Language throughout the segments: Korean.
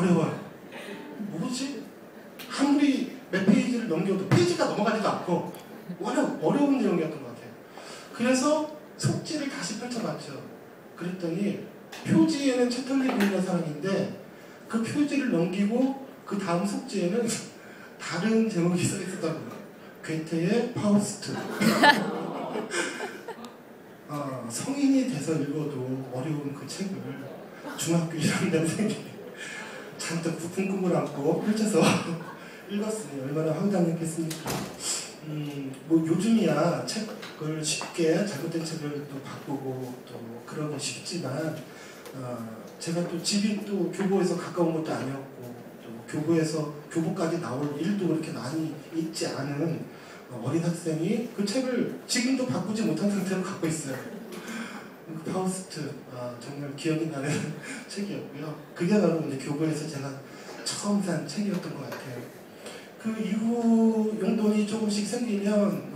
어려워요. 뭐지? 아무리 몇 페이지를 넘겨도 페이지가 넘어가지도 않고 어려운 내용이었던 것 같아요. 그래서 속지를 다시 펼쳐봤죠. 그랬더니 표지에는 채털리라는 사람인데 그 표지를 넘기고 그 다음 속지에는 다른 제목이 써 있었다고요. 괴테의 파우스트. 성인이 돼서 읽어도 어려운 그 책을 중학교 1학년생이 잔뜩 부푼 꿈을 안고 펼쳐서 읽었으니 얼마나 황당했겠습니까. 뭐 요즘이야 책을 쉽게 잘못된 책을 또 바꾸고 또 그러고 싶지만 제가 또 집이 또 교보에서 가까운 것도 아니었고 또 교보까지 나올 일도 그렇게 많이 있지 않은 어린 학생이 그 책을 지금도 바꾸지 못한 상태로 갖고 있어요. 그 파우스트 정말 기억이 나는 책이었고요. 그게 바로 이제 교보에서 제가 처음 산 책이었던 것 같아요. 그 이후 용돈이 조금씩 생기면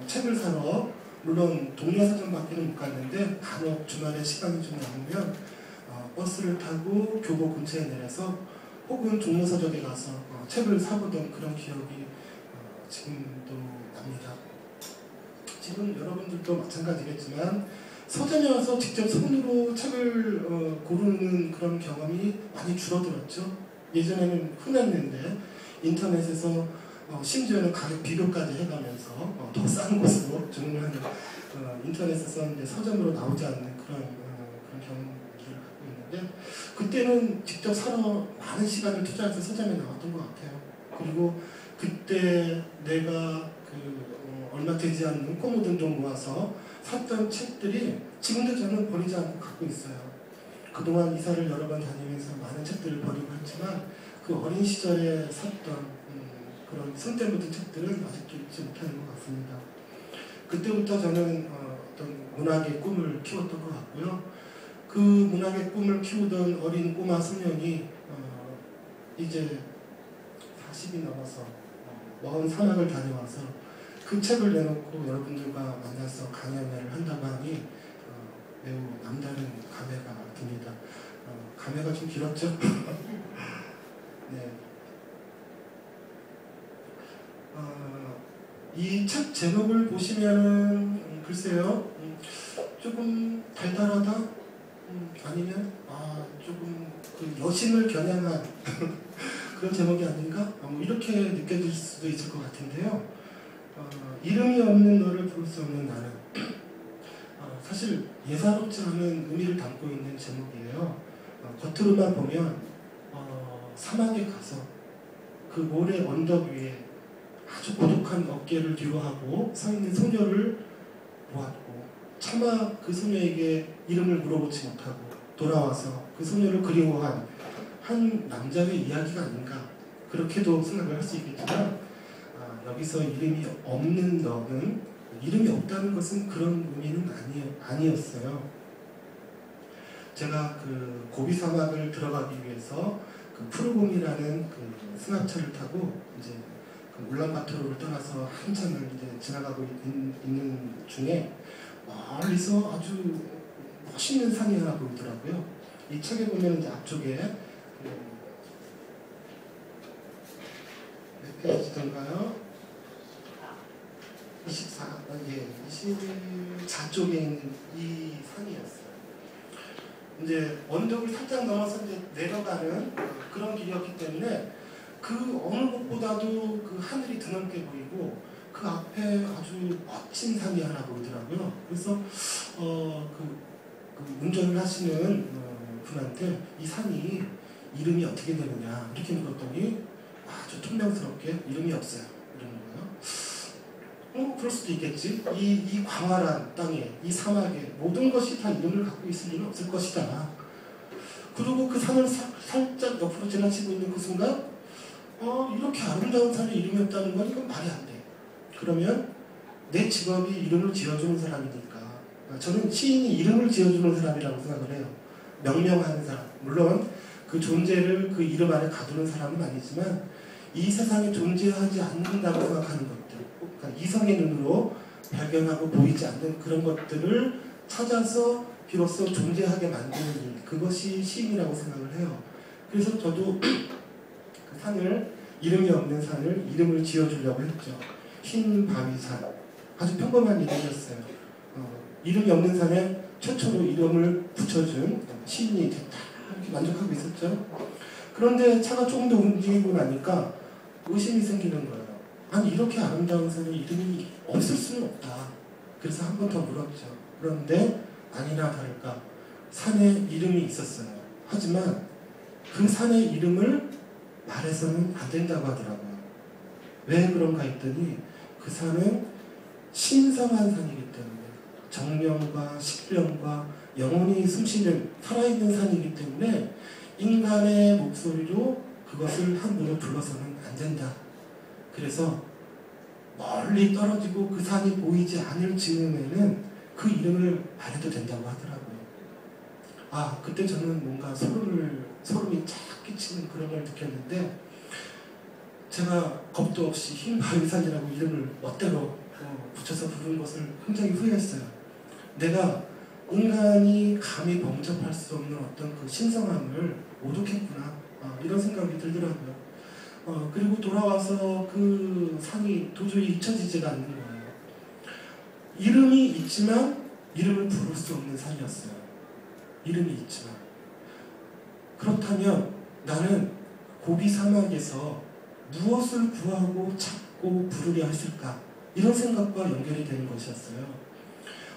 책을 사러 물론 동네 서점밖에는 못 갔는데 간혹 주말에 시간이 좀 남으면 버스를 타고 교보 근처에 내려서 혹은 종로 서점에 가서 책을 사보던 그런 기억이 지금도 납니다. 지금 여러분들도 마찬가지겠지만 서점에 와서 직접 손으로 책을 고르는 그런 경험이 많이 줄어들었죠. 예전에는 흔했는데 인터넷에서 심지어는 가격 비교까지 해가면서 더 싼 곳으로 주문하는 인터넷에서 이제 서점으로 나오지 않는 그런 경험들을 갖고 있는데 그때는 직접 사러 많은 시간을 투자해서 서점에 나왔던 것 같아요. 그리고 그때 내가 얼마 되지 않는 꼬무돈 좀 모아서 샀던 책들이 지금도 저는 버리지 않고 갖고 있어요. 그동안 이사를 여러 번 다니면서 많은 책들을 버리고 했지만 그 어린 시절에 샀던 그런 손때 묻은 책들은 아직도 잊지 못하는 것 같습니다. 그때부터 저는 어떤 문학의 꿈을 키웠던 것 같고요. 그 문학의 꿈을 키우던 어린 꼬마 소년이 이제 40이 넘어서 먼 사막을 다녀와서 그 책을 내놓고 여러분들과 만나서 강연회를 한다고 하니 매우 남다른 감회가 듭니다. 감회가 좀 길었죠? 네. 이 책 제목을 보시면은 글쎄요, 조금 달달하다? 아니면 조금 그 여심을 겨냥한 그런 제목이 아닌가? 뭐 이렇게 느껴질 수도 있을 것 같은데요. 이름이 없는 너를 부를 수 없는 나는 사실 예사롭지 않은 의미를 담고 있는 제목이에요. 겉으로만 보면 사막에 가서 그 모래 언덕 위에 아주 고독한 어깨를 뒤로 하고 서 있는 소녀를 보았고 차마 그 소녀에게 이름을 물어보지 못하고 돌아와서 그 소녀를 그리워한 한 남자의 이야기가 아닌가 그렇게도 생각을 할 수 있겠지만 여기서 이름이 없는 너는 이름이 없다는 것은 그런 의미는 아니었어요. 제가 그 고비 사막을 들어가기 위해서 그 푸르공이라는 그 승합차를 타고 이제 그 울란바토르를 떠나서 한참을 이제 지나가고 있는 중에 멀리서 아주 멋있는 산이 하나 보이더라고요. 이 책에 보면 이제 앞쪽에 몇 페이지던가요? 24쪽에 있는 이 산이었어요. 이제 언덕을 살짝 넘어서 이제 내려가는 그런 길이었기 때문에 그 어느 곳보다도 그 하늘이 드넓게 보이고 그 앞에 아주 멋진 산이 하나 보이더라고요. 그래서 그 운전을 하시는 분한테 이 산이 이름이 어떻게 되느냐 이렇게 물었더니 아주 퉁명스럽게 이름이 없어요. 이러는 거예요. 그럴 수도 있겠지. 이 광활한 땅에, 이 사막에 모든 것이 다 이름을 갖고 있을 리는 없을 것이다. 그리고 그 산을 살짝 옆으로 지나치고 있는 그 순간 이렇게 아름다운 산에 이름이 없다는 건 이건 말이 안 돼. 그러면 내 직업이 이름을 지어주는 사람이니까 저는 시인이 이름을 지어주는 사람이라고 생각을 해요. 명명하는 사람. 물론 그 존재를 그 이름 안에 가두는 사람은 아니지만 이 세상에 존재하지 않는다고 생각하는 것들, 그러니까 이성의 눈으로 발견하고 보이지 않는 그런 것들을 찾아서 비로소 존재하게 만드는 일, 그것이 시인이라고 생각을 해요. 그래서 저도 그 산을, 이름이 없는 산을 이름을 지어주려고 했죠. 흰 바위산. 아주 평범한 이름이었어요. 이름이 없는 산에 최초로 이름을 붙여준 시인이 됐다, 이렇게 만족하고 있었죠. 그런데 차가 조금 더 움직이고 나니까 의심이 생기는 거예요. 아니, 이렇게 아름다운 산에 이름이 없을 수는 없다. 그래서 한 번 더 물었죠. 그런데 아니나 다를까 산에 이름이 있었어요. 하지만 그 산의 이름을 말해서는 안 된다고 하더라고요. 왜 그런가 했더니 그 산은 신성한 산이기 때문에, 정령과 식령과 영혼이 숨쉬는 살아있는 산이기 때문에 인간의 목소리로 그것을 함부로 불러서는 안 된다. 그래서 멀리 떨어지고 그 산이 보이지 않을 즈음에는 그 이름을 말해도 된다고 하더라고요. 아, 그때 저는 뭔가 소름이 쫙 끼치는 그런 걸 느꼈는데, 제가 겁도 없이 흰 바위산이라고 이름을 멋대로 붙여서 부른 것을 굉장히 후회했어요. 내가 인간이 감히 범접할 수 없는 어떤 그 신성함을 오독했구나, 이런 생각이 들더라고요. 그리고 돌아와서 그 산이 도저히 잊혀지지가 않는 거예요. 이름이 있지만 이름을 부를 수 없는 산이었어요. 이름이 있지만. 그렇다면 나는 고비 사막에서 무엇을 구하고 찾고 부르려 했을까? 이런 생각과 연결이 되는 것이었어요.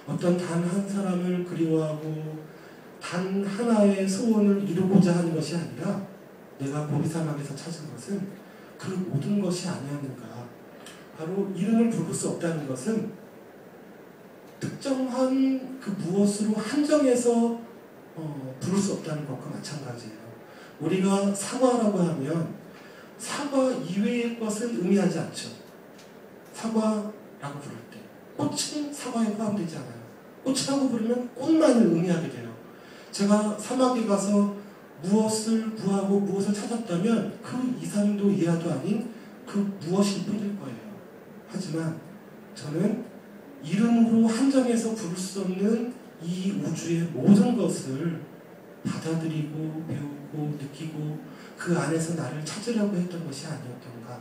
어떤 단 한 사람을 그리워하고 단 하나의 소원을 이루고자 하는 것이 아니라, 내가 고비 사막에서 찾은 것은 그 모든 것이 아니었는가. 바로 이름을 부를 수 없다는 것은 특정한 그 무엇으로 한정해서 부를 수 없다는 것과 마찬가지예요. 우리가 사과라고 하면 사과 이외의 것은 의미하지 않죠. 사과라고 부를 때 꽃은 사과에 포함되지 않아요. 꽃이라고 부르면 꽃만을 의미하게 돼요. 제가 사막에 가서 무엇을 구하고 무엇을 찾았다면 그 이상도 이하도 아닌 그 무엇일 뿐일 거예요. 하지만 저는 이름으로 한정해서 부를 수 없는 이 우주의 모든 것을 받아들이고 배우고 느끼고 그 안에서 나를 찾으려고 했던 것이 아니었던가,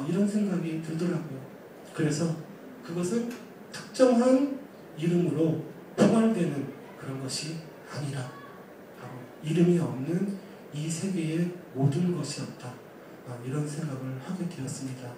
이런 생각이 들더라고요. 그래서 그것은 특정한 이름으로 포괄되는 그런 것이 아니라 바로 이름이 없는 이 세계의 모든 것이었다, 이런 생각을 하게 되었습니다.